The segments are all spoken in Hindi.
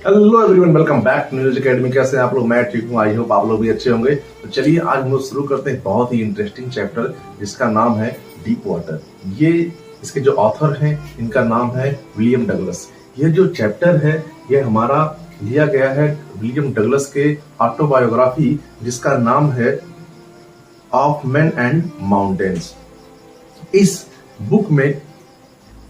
Hello everyone, welcome back to news academy. कैसे हैं आप लोग? मैं ठीक हूँ, आई होप आप लोग भी अच्छे होंगे। तो चलिए आज हम लोग शुरू करते हैं बहुत ही इंटरेस्टिंग चैप्टर जिसका नाम है डीप वाटर। ये इसके जो ऑथर हैं इनका नाम है विलियम डगलस। ये जो चैप्टर है ये हमारा लिया गया है विलियम डगलस के ऑटोबायोग्राफी जिसका नाम है ऑफ मैन एंड माउंटेन्स। इस बुक में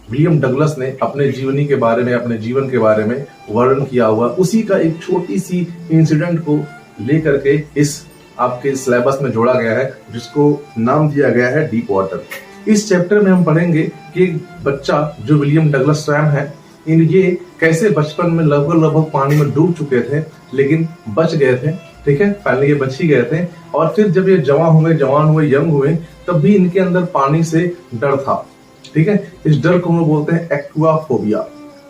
विलियम डगलस ने अपने जीवनी के बारे में, अपने जीवन के बारे में वर्णन किया हुआ उसी का एक छोटी सी इंसिडेंट को लेकर के इस आपके सिलेबस में जोड़ा गया है जिसको नाम दिया गया है डीप वाटर। इस चैप्टर में हम पढ़ेंगे कि एक बच्चा जो विलियम डगलस स्वयं है, ये कैसे बचपन में लगभग पानी में डूब चुके थे लेकिन बच गए थे। ठीक है, पहले ये बच ही गए थे और फिर जब ये जवान हुए, यंग हुए, तब भी इनके अंदर पानी से डर था। ठीक है, इस डर को हम लोग बोलते हैं एक्वाफोबिया।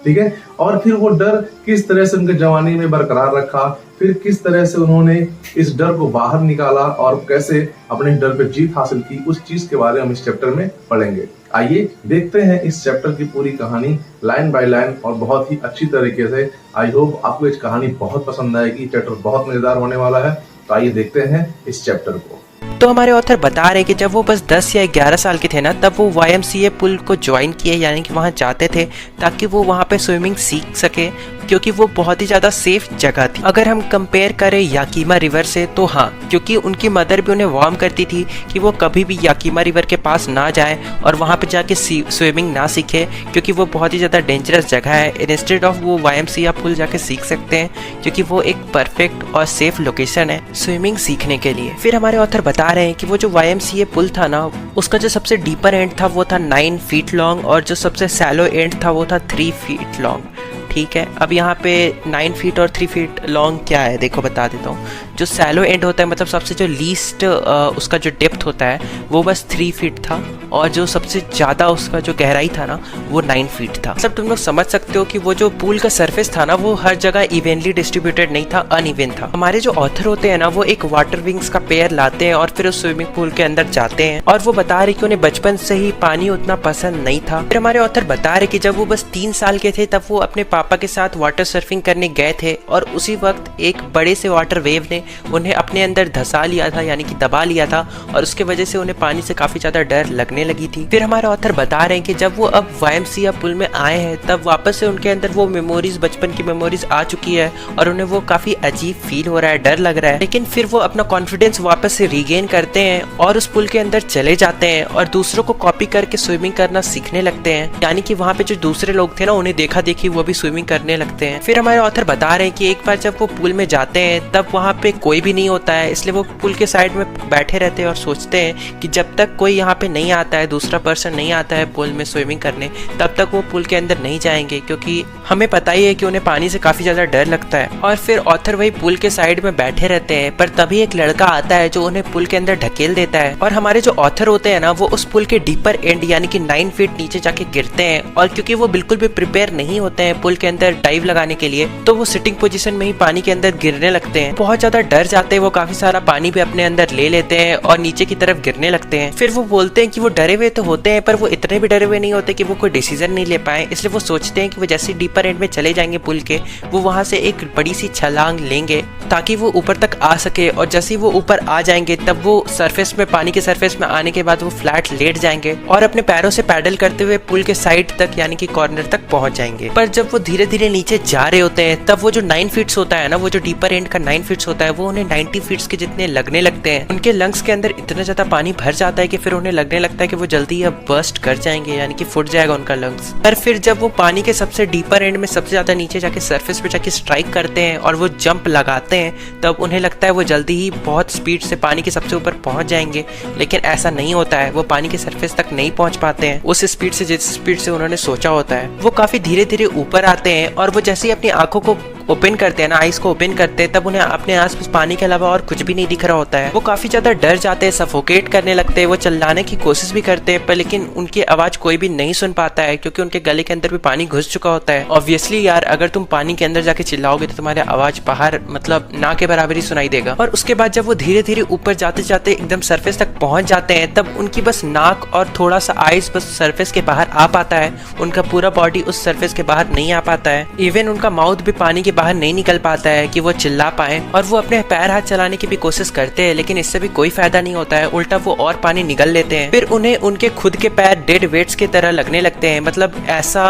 ठीक है, और फिर वो डर किस तरह से उनके जवानी में बरकरार रखा, फिर किस तरह से उन्होंने इस डर को बाहर निकाला और कैसे अपने डर पे जीत हासिल की, उस चीज के बारे में हम इस चैप्टर में पढ़ेंगे। आइए देखते हैं इस चैप्टर की पूरी कहानी लाइन बाय लाइन और बहुत ही अच्छी तरीके से। आई होप आपको इस कहानी बहुत पसंद आएगी। चैप्टर बहुत मजेदार होने वाला है, तो आइए देखते हैं इस चैप्टर को। तो हमारे ऑथर बता रहे कि जब वो बस 10 या 11 साल के थे ना, तब वो YMCA पुल को ज्वाइन किए, यानी कि वहाँ जाते थे ताकि वो वहाँ पे स्विमिंग सीख सके, क्योंकि वो बहुत ही ज़्यादा सेफ जगह थी। अगर हम कंपेयर करें याकीमा रिवर से तो हाँ, क्योंकि उनकी मदर भी उन्हें वार्न करती थी कि वो कभी भी याकीमा रिवर के पास ना जाए और वहाँ पे जाके स्विमिंग ना सीखे, क्योंकि वो बहुत ही ज़्यादा डेंजरस जगह है। इंस्टेड ऑफ वो YMCA पुल जाके सीख सकते हैं, क्योंकि वो एक परफेक्ट और सेफ लोकेशन है स्विमिंग सीखने के लिए। फिर हमारे ऑथर बता रहे हैं कि वो जो YMCA पुल था ना, उसका जो सबसे डीपर एंड था वो था 9 फीट लॉन्ग और जो सबसे सैलो एंड था वो था 3 फीट लॉन्ग। ठीक है, अब यहाँ पे 9 फीट और 3 फीट लॉन्ग क्या है देखो बता देता हूँ। जो सैलो एंड होता है, मतलब सबसे जो लीस्ट उसका जो डेप्थ होता है वो बस 3 फीट था, और जो सबसे ज़्यादा उसका जो गहराई था ना वो 9 फीट था। मतलब तुम लोग समझ सकते हो कि वो जो पूल का सरफेस था ना वो हर जगह इवेनली डिस्ट्रीब्यूटेड नहीं था, अनइवन था। हमारे जो ऑथर होते हैं ना वो एक वाटर विंग्स का पेयर लाते हैं और फिर उस स्विमिंग पूल के अंदर जाते हैं, और वो बता रहे कि उन्हें बचपन से ही पानी उतना पसंद नहीं था। फिर हमारे ऑथर बता रहे कि जब वो बस 3 साल के थे तब वो अपने पापा के साथ वाटर सर्फिंग करने गए थे, और उसी वक्त एक बड़े से वाटर वेव ने उन्हें अपने अंदर धसा लिया था, यानी कि दबा लिया था, और उसके वजह से उन्हें पानी से काफी ज्यादा डर लगने लगी थी। फिर हमारे ऑथर बता रहे हैं कि जब वो अब YMCA पुल में आए हैं तब वापस से उनके अंदर वो मेमोरीज, बचपन की मेमोरीज आ चुकी है और उन्हें वो काफी अजीब फील हो रहा है, डर लग रहा है। लेकिन फिर वो अपना कॉन्फिडेंस वापस से रीगेन करते हैं और उस पुल के अंदर चले जाते हैं और दूसरों को कॉपी करके स्विमिंग करना सीखने लगते हैं, यानी कि वहाँ पे जो दूसरे लोग थे ना उन्हें देखा देखी वो भी स्विमिंग करने लगते हैं। फिर हमारे ऑथर बता रहे हैं कि एक बार जब वो पुल में जाते हैं तब वहाँ पे कोई भी नहीं होता है, इसलिए वो पुल के साइड में बैठे रहते हैं और सोचते हैं कि जब तक कोई यहाँ पे नहीं आता है, दूसरा पर्सन नहीं आता है पुल में स्विमिंग करने, तब तक वो पुल के अंदर नहीं जाएंगे, क्योंकि हमें पता ही है कि उन्हें पानी से काफी ज्यादा डर लगता है। और फिर ऑथर वही पुल के साइड में बैठे रहते हैं, पर तभी एक लड़का आता है जो उन्हें पुल के अंदर ढकेल देता है, और हमारे जो ऑथर होते हैं ना वो उस पुल के डीपर एंड यानी कि 9 फीट नीचे जाके गिरते हैं, और क्योंकि वो बिल्कुल भी प्रिपेयर नहीं होते हैं पुल के अंदर डाइव लगाने के लिए, तो वो सिटिंग पोजीशन में ही पानी के अंदर गिरने लगते हैं। बहुत ज्यादा डर जाते हैं, वो काफी सारा पानी भी अपने अंदर ले लेते हैं और नीचे की तरफ गिरने लगते हैं। फिर वो बोलते हैं कि वो डरे हुए तो होते हैं, पर वो इतने भी डरे हुए नहीं होते कि वो कोई डिसीजन नहीं ले पाए, इसलिए वो सोचते हैं कि वो जैसे डीपर एंड में चले जाएंगे पुल के, वो वहां से एक बड़ी सी छलांग लेंगे ताकि वो ऊपर तक आ सके, और जैसे ही वो ऊपर आ जाएंगे तब वो सरफेस में, पानी के सरफेस में आने के बाद वो फ्लैट लेट जाएंगे और अपने पैरों से पैडल करते हुए पुल के साइड तक यानी कि कॉर्नर तक पहुंच जाएंगे। पर जब वो धीरे धीरे नीचे जा रहे होते हैं तब वो जो 9 फीट्स होता है ना, वो जो डीपर एंड का 9 फीट्स होता है वो उन्हें 90 फीट्स के जितने लगने लगते हैं। उनके लंग्स के अंदर इतना ज्यादा पानी भर जाता है कि फिर उन्हें लगने लगता है कि वो जल्दी अब बर्स्ट कर जाएंगे, यानी कि फूट जाएगा उनका लंग्स। पर फिर जब वो पानी के सबसे डीपर एंड में सबसे ज्यादा नीचे जाके सरफेस पे जाके स्ट्राइक करते हैं और वो जंप लगाते हैं, तब उन्हें लगता है वो जल्दी ही बहुत स्पीड से पानी के सबसे ऊपर पहुंच जाएंगे, लेकिन ऐसा नहीं होता है। वो पानी के सरफेस तक नहीं पहुंच पाते हैं उस स्पीड से, जिस स्पीड से उन्होंने सोचा होता है। वो काफी धीरे धीरे ऊपर आते हैं, और वो जैसे ही अपनी आंखों को ओपन करते हैं ना, आइस को ओपन करते हैं, तब उन्हें अपने आसपास पानी के अलावा और कुछ भी नहीं दिख रहा होता है। वो काफी ज्यादा डर जाते हैं, सफोकेट करने लगते हैं, वो चिल्लाने की कोशिश भी करते हैं, पर लेकिन उनकी आवाज कोई भी नहीं सुन पाता है, क्योंकि उनके गले के अंदर भी पानी घुस चुका होता है। ऑब्वियसली यार, अगर तुम पानी के अंदर जाके चिल्लाओगे तो तुम्हारी आवाज बाहर मतलब ना के बराबर ही सुनाई देगा। और उसके बाद जब वो धीरे धीरे ऊपर जाते जाते एकदम सरफेस तक पहुंच जाते हैं, तब उनकी बस नाक और थोड़ा सा आइस बस सरफेस के बाहर आ पाता है, उनका पूरा बॉडी उस सरफेस के बाहर नहीं आ पाता है। इवन उनका माउथ भी पानी के बाहर नहीं निकल पाता है कि वो चिल्ला पाए, और वो अपने पैर हाथ चलाने की भी कोशिश करते हैं, लेकिन इससे भी कोई फायदा नहीं होता है, उल्टा वो और पानी निगल लेते हैं। फिर उन्हें उनके खुद के पैर डेड वेट्स की तरह लगने लगते हैं, मतलब ऐसा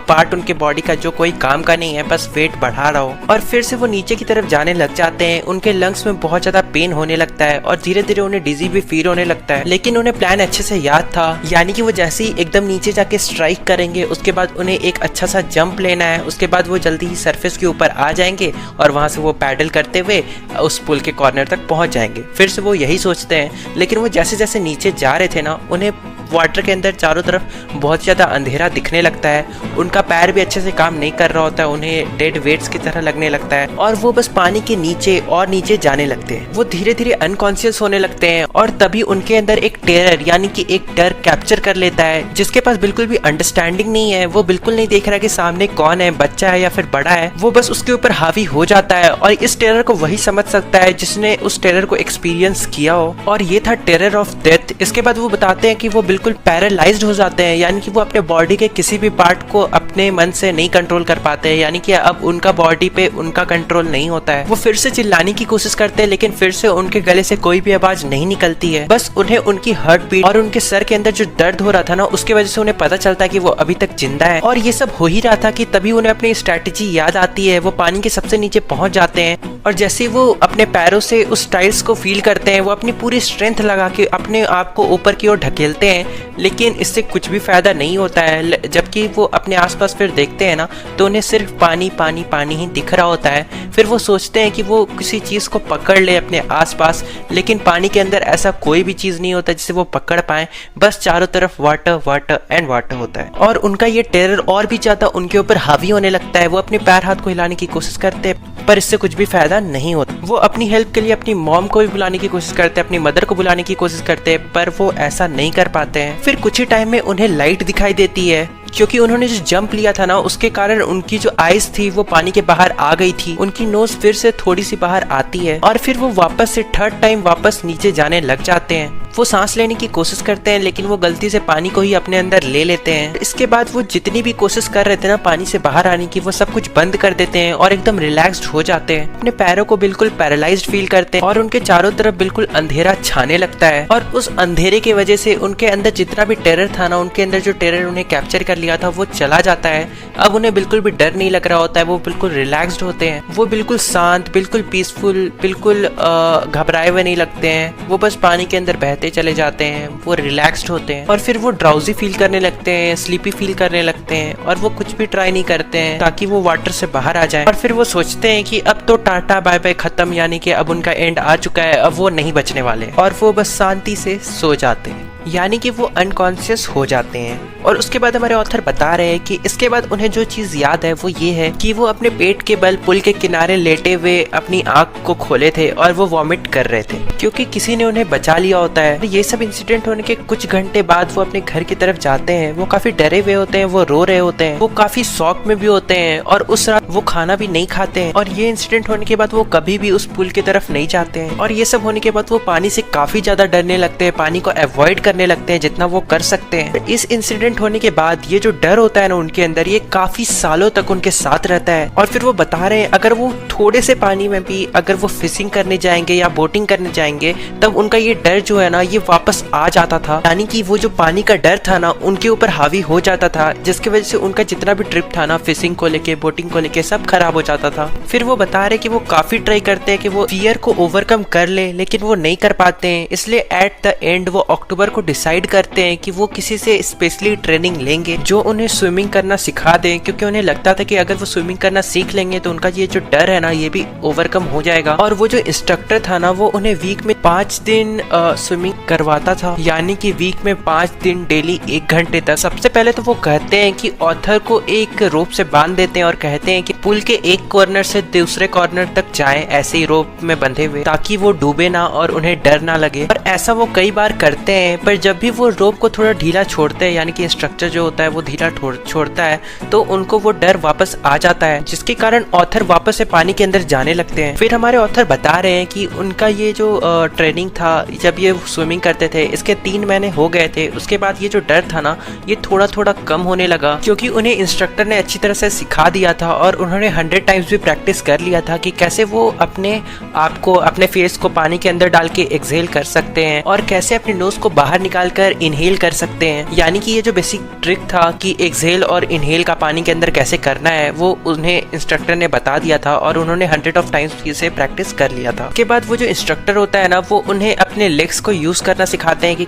पार्ट उनके बॉडी का जो कोई काम का नहीं है, बस वेट बढ़ा रहा हो। और फिर से वो नीचे की तरफ जाने लग जाते हैं। उनके लंग्स में बहुत ज्यादा पेन होने लगता है और धीरे धीरे उन्हें डिजी भी फील होने लगता है। लेकिन उन्हें प्लान अच्छे से याद था, यानी कि वो जैसे ही एकदम नीचे जाके स्ट्राइक करेंगे, उसके बाद उन्हें एक अच्छा सा जंप लेना है, उसके बाद वो जल्दी ही सरफेस के ऊपर आ जाएंगे और वहां से वो पैडल करते हुए उस पुल के कॉर्नर तक पहुंच जाएंगे। फिर से वो यही सोचते हैं, लेकिन वो जैसे जैसे नीचे जा रहे थे ना, उन्हें वाटर के अंदर चारों तरफ बहुत ज़्यादा अंधेरा दिखने लगता है। उनका पैर भी अच्छे से काम नहीं कर रहा होता है, उन्हें डेड वेट्स की तरह लगने लगता है और वो बस पानी के नीचे और नीचे जाने लगते हैं। वो धीरे धीरे अनकॉन्शियस होने लगते हैं और तभी उनके अंदर एक टेरर यानी कि एक डर कैप्चर कर लेता है, जिसके पास बिल्कुल भी अंडरस्टैंडिंग नहीं है। वो बिल्कुल नहीं देख रहा कि सामने कौन है, बच्चा है या फिर बड़ा है। वो बस उसके ऊपर हावी हो जाता है और इस टेरर को वही समझ सकता है जिसने उस टेरर को एक्सपीरियंस किया हो, और ये था टेरर ऑफ डेथ। इसके बाद वो बताते हैं कि वो बिल्कुल पैरालाइज्ड हो जाते हैं, यानी कि वो अपने बॉडी के किसी भी पार्ट को अपने मन से नहीं कंट्रोल कर पाते हैं, यानी कि अब उनका बॉडी पे उनका कंट्रोल नहीं होता है। वो फिर से चिल्लाने की कोशिश करते हैं, लेकिन फिर से उनके गले से कोई भी आवाज नहीं निकलती है। बस उन्हें उनकी हार्ट बीट और उनके सर के अंदर जो दर्द हो रहा था ना, उसकी वजह से उन्हें पता चलता है कि वो अभी तक जिंदा है। और ये सब हो ही रहा था कि तभी उन्हें अपनी स्ट्रैटेजी याद आती है। वो पानी के सबसे नीचे पहुंच जाते हैं और जैसे वो अपने पैरों से उस टाइल्स को फील करते हैं, वो अपनी पूरी स्ट्रेंथ लगा के अपने आप को ऊपर की ओर ढकेलते हैं, लेकिन इससे कुछ भी फायदा नहीं होता है। जबकि वो अपने आसपास फिर देखते हैं ना, तो उन्हें सिर्फ पानी पानी पानी ही दिख रहा होता है। फिर वो सोचते हैं कि वो किसी चीज को पकड़ ले अपने आसपास, लेकिन पानी के अंदर ऐसा कोई भी चीज नहीं होता जिसे वो पकड़ पाए। बस चारों तरफ वाटर वाटर एंड वाटर होता है और उनका ये टेरर और भी ज्यादा उनके ऊपर हावी होने लगता है। वो अपने पैर हाथ को हिलाने की कोशिश करते हैं, पर इससे कुछ भी फायदा नहीं होता। वो अपनी हेल्प के लिए अपनी मॉम को भी बुलाने की कोशिश करते हैं, अपनी मदर को बुलाने की कोशिश करते हैं, पर वो ऐसा नहीं कर पाते हैं। फिर कुछ ही टाइम में उन्हें लाइट दिखाई देती है, क्योंकि उन्होंने जो जंप लिया था ना, उसके कारण उनकी जो आईज थी वो पानी के बाहर आ गई थी। उनकी नोज फिर से थोड़ी सी बाहर आती है और फिर वो वापस से थर्ड टाइम वापस नीचे जाने लग जाते हैं। वो सांस लेने की कोशिश करते हैं, लेकिन वो गलती से पानी को ही अपने अंदर ले लेते हैं। इसके बाद वो जितनी भी कोशिश कर रहे थे ना पानी से बाहर आने की, वो सब कुछ बंद कर देते हैं और एकदम रिलैक्स्ड हो जाते हैं। अपने पैरों को बिल्कुल पैरालाइज्ड फील करते हैं और उनके चारों तरफ बिल्कुल अंधेरा छाने लगता है। और उस अंधेरे की वजह से उनके अंदर जितना भी टेरर था ना, उनके अंदर जो टेरर उन्हें कैप्चर कर लिया था वो चला जाता है। अब उन्हें बिल्कुल भी डर नहीं लग रहा होता है, वो बिल्कुल रिलैक्स्ड होते हैं। वो बिल्कुल शांत, बिल्कुल पीसफुल, बिल्कुल घबराए हुए नहीं लगते हैं। वो बस पानी के अंदर बहते चले जाते हैं, वो रिलैक्स्ड होते हैं और फिर वो ड्राउजी फील करने लगते हैं, स्लीपी फील करने लगते हैं और वो कुछ भी ट्राई नहीं करते हैं ताकि वो वाटर से बाहर आ जाए। और फिर वो सोचते हैं कि अब तो टाटा बाय बाय खत्म, यानी कि अब उनका एंड आ चुका है, अब वो नहीं बचने वाले, और वो बस शांति से सो जाते हैं, यानी कि वो अनकॉन्शियस हो जाते हैं। और उसके बाद हमारे ऑथर बता रहे हैं कि इसके बाद उन्हें जो चीज याद है वो ये है कि वो अपने पेट के बल पुल के किनारे लेटे हुए अपनी आंख को खोले थे और वो वॉमिट कर रहे थे, क्योंकि किसी ने उन्हें बचा लिया होता है। ये सब इंसिडेंट होने के कुछ घंटे बाद वो अपने घर की तरफ जाते हैं। वो काफी डरे हुए होते हैं, वो रो रहे होते हैं, वो काफी शॉक में भी होते हैं और उस रात वो खाना भी नहीं खाते हैं। और ये इंसिडेंट होने के बाद वो कभी भी उस पुल की तरफ नहीं जाते हैं। और ये सब होने के बाद वो पानी से काफी ज्यादा डरने लगते हैं, पानी को अवॉइड करने लगते हैं जितना वो कर सकते हैं। इस इंसिडेंट होने के बाद ये जो डर होता है ना उनके अंदर, ये काफी सालों तक उनके साथ रहता है। और फिर वो बता रहे हैं अगर वो थोड़े से पानी में भी अगर वो फिशिंग करने जाएंगे या बोटिंग करने जाएंगे, तब उनका ये डर जो है ना ये वापस आ जाता था, यानी कि वो जो पानी का डर था ना उनके ऊपर हावी हो जाता था, जिसकी वजह से उनका जितना भी ट्रिप था ना फिशिंग को लेके, बोटिंग को लेके, सब खराब हो जाता था। फिर वो बता रहे कि वो काफी ट्राई करते हैं कि वो फियर को ओवरकम कर ले, लेकिन वो नहीं कर पाते हैं। इसलिए एट द एंड वो अक्टूबर को डिसाइड करते हैं कि वो किसी से स्पेशली ट्रेनिंग लेंगे जो उन्हें स्विमिंग करना सिखा दे, क्योंकि उन्हें लगता था कि अगर वो स्विमिंग करना सीख लेंगे तो उनका ये जो डर है ना ये भी ओवरकम हो जाएगा। और वो जो इंस्ट्रक्टर था ना वो उन्हें वीक में 5 दिन स्विमिंग करवाता था, यानी कि वीक में 5 दिन डेली 1 घंटे तक। सबसे पहले तो वो कहते हैं कि ऑथर को एक रोप से बांध देते हैं और कहते हैं कि पुल के एक कॉर्नर से दूसरे कॉर्नर तक जाएं ऐसे ही रोप में बंधे हुए, ताकि वो डूबे ना और उन्हें डर ना लगे। और ऐसा वो कई बार करते हैं, पर पर जब भी वो रोप को थोड़ा ढीला छोड़ते हैं, यानी कि इंस्ट्रक्टर जो होता है वो ढीला छोड़ता है, तो उनको वो डर वापस आ जाता है, जिसके कारण ऑथर वापस से पानी के अंदर जाने लगते हैं। फिर हमारे ऑथर बता रहे हैं कि उनका ये जो ट्रेनिंग था, जब ये स्विमिंग करते थे, इसके 3 महीने हो गए थे। उसके बाद ये जो डर था ना, ये थोड़ा थोड़ा कम होने लगा, क्योंकि उन्हें इंस्ट्रक्टर ने अच्छी तरह से सिखा दिया था और उन्होंने 100 टाइम्स भी प्रैक्टिस कर लिया था कि कैसे वो अपने आप को, अपने फेस को पानी के अंदर डाल के एक्सहेल कर सकते हैं और कैसे अपने नोज को बाहर निकाल कर इनहेल कर सकते हैं। यानी कि ये जो बेसिक ट्रिक था कि एक्सहेल और इनहेल का पानी के अंदर कैसे करना है, वो उन्हें इंस्ट्रक्टर ने बता दिया था और उन्होंने 100 ऑफ टाइम्स इसे प्रैक्टिस कर लिया था। उसके बाद वो जो इंस्ट्रक्टर होता है ना, वो उन्हें अपने लेग्स को यूज करना सिखाते हैं कि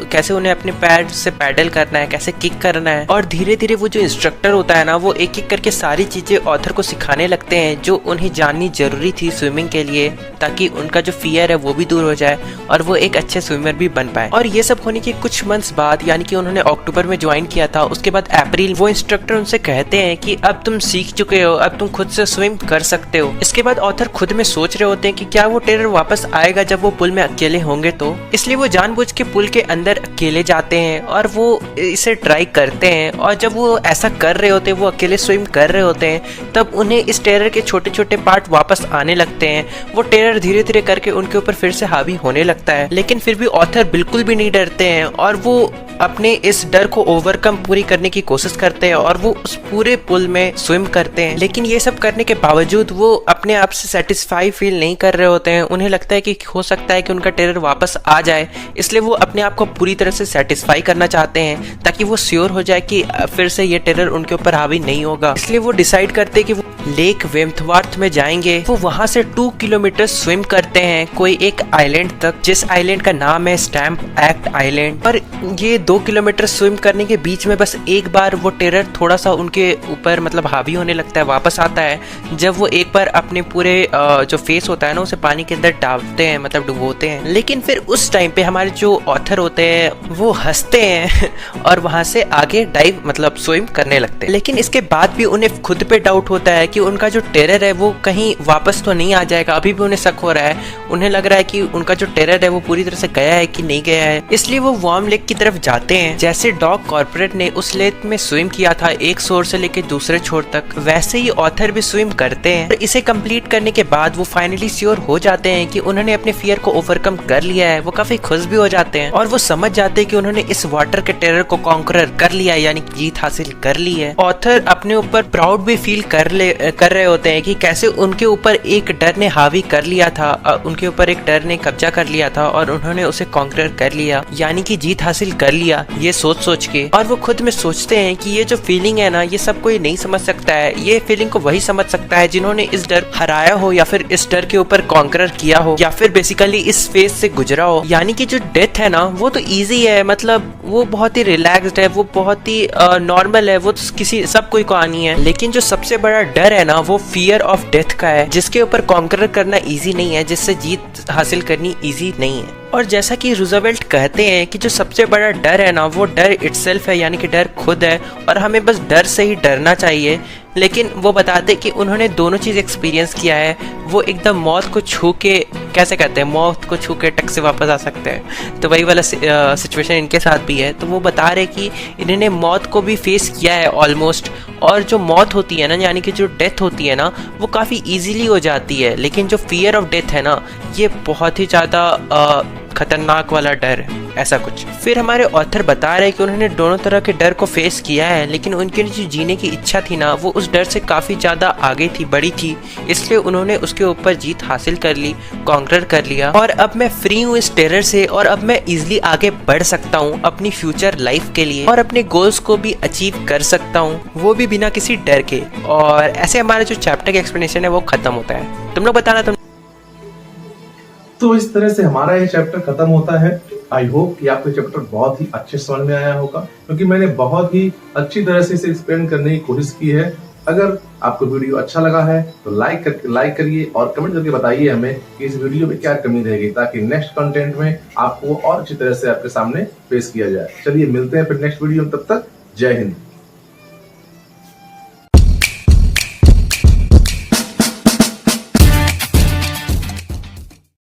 कैसे उन्हें अपने पैर से पैडल करना है, कैसे किक करना है। और धीरे धीरे वो जो इंस्ट्रक्टर होता है ना, वो एक एक करके सारी चीजें ऑथर को सिखाने लगते हैं जो उन्हें जाननी जरूरी थी स्विमिंग के लिए, ताकि उनका जो फियर है वो भी दूर हो जाए और वो एक अच्छे स्विमर भी बन पाए। और ये सब होने के कुछ मंथ्स बाद, यानी कि उन्होंने अक्टूबर में ज्वाइन किया था, उसके बाद अप्रैल वो इंस्ट्रक्टर उनसे कहते हैं कि अब तुम सीख चुके हो, अब तुम खुद से स्विम कर सकते हो। इसके बाद ऑथर खुद में सोच रहे होते हैं कि क्या वो टेरर वापस आएगा जब वो पुल में अकेले होंगे, तो इसलिए वो जानबूझ के पुल के अंदर अकेले जाते हैं और वो इसे ट्राई करते हैं। और जब वो ऐसा कर रहे होते हैं, वो अकेले स्विम कर रहे होते हैं, तब उन्हें इस टेरर के छोटे छोटे पार्ट वापस आने लगते हैं। वो टेरर धीरे धीरे करके उनके ऊपर फिर से हावी होने लगता है, लेकिन फिर भी ऑथर बिल्कुल भी नहीं डरते हैं और वो अपने इस डर को ओवरकम पूरी करने की कोशिश करते हैं और वो उस पूरे पुल में स्विम करते हैं। लेकिन ये सब करने के बावजूद वो अपने आप से सेटिस्फाई फील नहीं कर रहे होते हैं। उन्हें लगता है कि हो सकता है कि उनका टेरर वापस आ जाए, इसलिए वो अपने आप को पूरी तरह से सेटिस्फाई करना चाहते हैं ताकि वो श्योर हो जाए कि फिर से ये टेरर उनके ऊपर हावी नहीं होगा। इसलिए वो डिसाइड करते हैं कि वो लेक वेम्थवार्थ में जाएंगे। वो वहां से 2 किलोमीटर स्विम करते हैं कोई एक आइलैंड तक, जिस आइलैंड का नाम है स्टैम्प एक्ट आइलैंड। पर ये 2 किलोमीटर स्विम करने के बीच में बस एक बार वो टेरर थोड़ा सा उनके ऊपर मतलब हावी होने लगता है, वापस आता है, जब वो एक बार अपने पूरे जो फेस होता है ना उसे पानी के अंदर डालते हैं, मतलब डुबोते हैं। लेकिन फिर उस टाइम पे हमारे जो ऑथर होते हैं वो हंसते हैं और वहां से आगे डाइव मतलब स्विम करने लगते हैं। लेकिन इसके बाद भी उन्हें खुद पे डाउट होता है कि उनका जो टेरर है वो कहीं वापस तो नहीं आ जाएगा। अभी भी उन्हें शक हो रहा है, उन्हें लग रहा है कि उनका जो टेरर है वो पूरी तरह से गया है कि नहीं गया है। इसलिए वो वार्म लेक की तरफ जाते हैं। जैसे डॉग कॉर्पोरेट ने उस लेक में स्विम किया था एक छोर से लेकर दूसरे छोर तक, वैसे ही ऑथर भी स्विम करते हैं। और इसे कंप्लीट करने के बाद वो फाइनली श्योर हो जाते हैं कि उन्होंने अपने फियर को ओवरकम कर लिया है। वो काफी खुश भी हो जाते हैं और वो समझ जाते हैं कि उन्होंने इस वाटर के टेरर को कॉन्करर कर लिया है, यानी जीत हासिल कर ली है। ऑथर अपने ऊपर प्राउड भी फील कर रहे होते हैं कि कैसे उनके ऊपर एक डर ने हावी कर लिया था, उनके ऊपर एक डर ने कब्जा कर लिया था और उन्होंने उसे कॉन्करर कर लिया, यानी कि जीत हासिल कर लिया, ये सोच के। और वो खुद में सोचते हैं कि ये जो फीलिंग है ना, ये सब कोई नहीं समझ सकता है। ये फीलिंग को वही समझ सकता है जिन्होंने इस डर हराया हो या फिर इस डर के ऊपर कॉन्करर किया हो या फिर बेसिकली इस फेज से गुजरा हो। यानी कि जो डेथ है ना वो तो इजी है, मतलब वो बहुत ही रिलैक्स्ड है, वो बहुत ही नॉर्मल है, वो किसी सब कोई को आनी है। लेकिन जो सबसे बड़ा डर है ना वो फियर ऑफ डेथ का है, जिसके ऊपर कॉन्करर करना इजी नहीं है, जिससे जीत हासिल करनी इजी नहीं है। और जैसा कि रूजवेल्ट कहते हैं कि जो सबसे बड़ा डर है ना वो डर इटसेल्फ है, यानी कि डर खुद है और हमें बस डर से ही डरना चाहिए। लेकिन वो बताते कि उन्होंने दोनों चीज़ एक्सपीरियंस किया है। वो एकदम मौत को छू के, कैसे कहते हैं, मौत को छू के टक से वापस आ सकते हैं, तो वही वाला सिचुएशन इनके साथ भी है। तो वो बता रहे कि इन्होंने मौत को भी फेस किया है ऑलमोस्ट, और जो मौत होती है ना, यानी कि जो डेथ होती है ना, वो काफ़ी ईजिली हो जाती है। लेकिन जो फियर ऑफ डेथ है ना, ये बहुत ही ज़्यादा खतरनाक वाला डर है, ऐसा कुछ। फिर हमारे ऑथर बता रहे कि उन्होंने दोनों तरह के डर को फेस किया है, लेकिन उनकी जो जीने की इच्छा थी ना वो उस डर से काफ़ी ज़्यादा आगे थी, बड़ी थी, इसलिए उन्होंने उसके ऊपर जीत हासिल कर ली, कॉन्करर कर लिया। और अब मैं फ्री हूँ इस टेरर से और अब मैं इजिली आगे बढ़ सकता हूँ अपनी फ्यूचर लाइफ के लिए और अपने गोल्स को भी अचीव कर सकता हूँ, वो भी बिना किसी डर के। और ऐसे हमारा जो चैप्टर का एक्सप्लेनेशन है वो खत्म होता है। तुम लोग बताना तो इस तरह से हमारा ये चैप्टर खत्म होता है। आई होप कि आपको चैप्टर बहुत ही अच्छे समझ में आया होगा, क्योंकि मैंने बहुत ही अच्छी तरह से इसे एक्सप्लेन करने की कोशिश की है। अगर आपको वीडियो अच्छा लगा है तो लाइक करिए और कमेंट करके बताइए हमें कि इस वीडियो में क्या कमी रहेगी, ताकि नेक्स्ट कंटेंट में आपको और अच्छी तरह से आपके सामने पेश किया जाए। चलिए मिलते हैं फिर नेक्स्ट वीडियो में, तब तक जय हिंद।